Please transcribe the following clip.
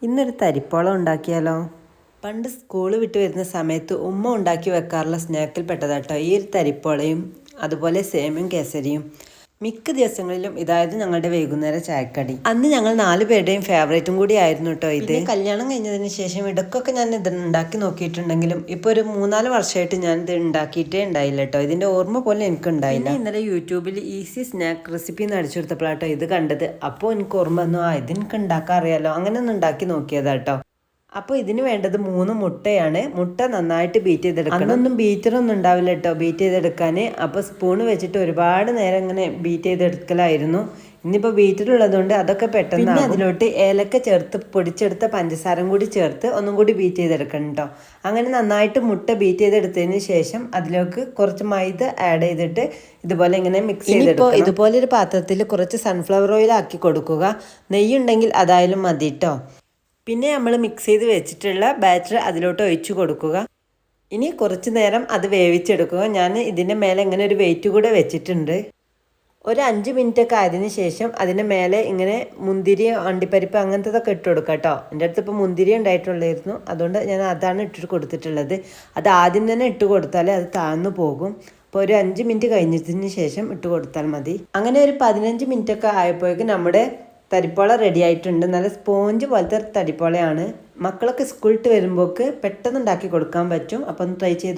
ഇന്നൊരു തരിപ്പോളം ഉണ്ടാക്കിയാലോ? പണ്ട് സ്കൂൾ വിട്ട് വരുന്ന സമയത്ത് ഉമ്മ ഉണ്ടാക്കി വെക്കാറുള്ള സ്നാക്കിൽ പെട്ടതാട്ടോ ഈ ഒരു തരിപ്പോളയും അതുപോലെ സേമിയും കേസരിയും. മിക്ക ദിവസങ്ങളിലും ഇതായിരുന്നു ഞങ്ങളുടെ വൈകുന്നേര ചായക്കടി. അന്ന് ഞങ്ങൾ 4 പേരുടെയും ഫേവറേറ്റും കൂടി ആയിരുന്നു കേട്ടോ ഇത്. കല്യാണം കഴിഞ്ഞതിന് ശേഷം ഇടയ്ക്കൊക്കെ ഞാൻ ഇത് ഉണ്ടാക്കി നോക്കിയിട്ടുണ്ടെങ്കിലും ഇപ്പോൾ ഒരു 3-4 വർഷമായിട്ട് ഞാൻ ഇത് ഉണ്ടാക്കിയിട്ടേ ഉണ്ടായില്ല കേട്ടോ. ഇതിൻ്റെ ഓർമ്മ പോലും എനിക്ക് ഉണ്ടായില്ല. ഇന്നലെ യൂട്യൂബിൽ ഈസി സ്നാക്ക് റെസിപ്പി എന്ന് അടിച്ചു കൊടുത്തപ്പോഴാട്ടോ ഇത് കണ്ടത്. അപ്പോൾ എനിക്ക് ഓർമ്മ വന്നു, ഇത് എനിക്ക് ഉണ്ടാക്കാൻ അറിയാലോ, അങ്ങനെ ഒന്ന് ഉണ്ടാക്കി നോക്കിയതാട്ടോ. അപ്പോൾ ഇതിന് വേണ്ടത് 3 മുട്ടയാണ്. മുട്ട നന്നായിട്ട് ബീറ്റ് ചെയ്തെടുക്കണം. അന്നൊന്നും ബീറ്ററൊന്നും ഉണ്ടാവില്ല കേട്ടോ ബീറ്റ് ചെയ്തെടുക്കാൻ. അപ്പോൾ സ്പൂണ് വെച്ചിട്ട് ഒരുപാട് നേരം ഇങ്ങനെ ബീറ്റ് ചെയ്തെടുക്കലായിരുന്നു. ഇന്നിപ്പോൾ ബീറ്ററുള്ളതുകൊണ്ട് അതൊക്കെ പെട്ടെന്ന്. പിന്നെ അതിലോട്ട് ഏലക്ക ചേർത്ത് പൊടിച്ചെടുത്ത പഞ്ചസാരം കൂടി ചേർത്ത് ഒന്നും കൂടി ബീറ്റ് ചെയ്തെടുക്കണം കേട്ടോ. അങ്ങനെ നന്നായിട്ട് മുട്ട ബീറ്റ് ചെയ്തെടുത്തതിന് ശേഷം അതിലേക്ക് കുറച്ച് മൈദ ആഡ് ചെയ്തിട്ട് ഇതുപോലെ ഇങ്ങനെ മിക്സ് ചെയ്തെടുക്കണം. ഇതുപോലെ ഒരു പാത്രത്തിൽ കുറച്ച് സൺഫ്ലവർ ഓയിൽ ആക്കി കൊടുക്കുക. നെയ്യുണ്ടെങ്കിൽ അതായാലും മതി കേട്ടോ. പിന്നെ നമ്മൾ മിക്സ് ചെയ്ത് വെച്ചിട്ടുള്ള ബാറ്റർ അതിലോട്ട് ഒഴിച്ചു കൊടുക്കുക. ഇനി കുറച്ച് നേരം അത് വേവിച്ചെടുക്കുക. ഞാൻ ഇതിൻ്റെ മേലെ ഇങ്ങനെ ഒരു വെയിറ്റ് കൂടെ വെച്ചിട്ടുണ്ട്. ഒരു 5 മിനിറ്റൊക്കെ ആയതിന് ശേഷം അതിൻ്റെ മേലെ ഇങ്ങനെ മുന്തിരി അണ്ടിപ്പരിപ്പ് അങ്ങനത്തതൊക്കെ ഇട്ട് കൊടുക്കുക കേട്ടോ. എൻ്റെ അടുത്ത് ഇപ്പോൾ മുന്തിരി ഉണ്ടായിട്ടുള്ളായിരുന്നു, അതുകൊണ്ട് ഞാൻ അതാണ് ഇട്ടിട്ട് കൊടുത്തിട്ടുള്ളത്. അത് ആദ്യം തന്നെ ഇട്ട് കൊടുത്താൽ അത് താഴ്ന്നു പോകും. അപ്പോൾ ഒരു 5 മിനിറ്റ് കഴിഞ്ഞതിന് ശേഷം ഇട്ട് കൊടുത്താൽ മതി. അങ്ങനെ ഒരു 15 മിനിറ്റൊക്കെ ആയപ്പോഴേക്കും നമ്മുടെ തരിപ്പോള റെഡി ആയിട്ടുണ്ട്. നല്ല സ്പോഞ്ച് പോലത്തെ തരിപ്പോളയാണ്. മക്കളൊക്കെ സ്കൂളിട്ട് വരുമ്പോൾക്ക് പെട്ടെന്ന് ഉണ്ടാക്കി കൊടുക്കാൻ പറ്റും. അപ്പം ഒന്ന് ട്രൈ ചെയ്ത്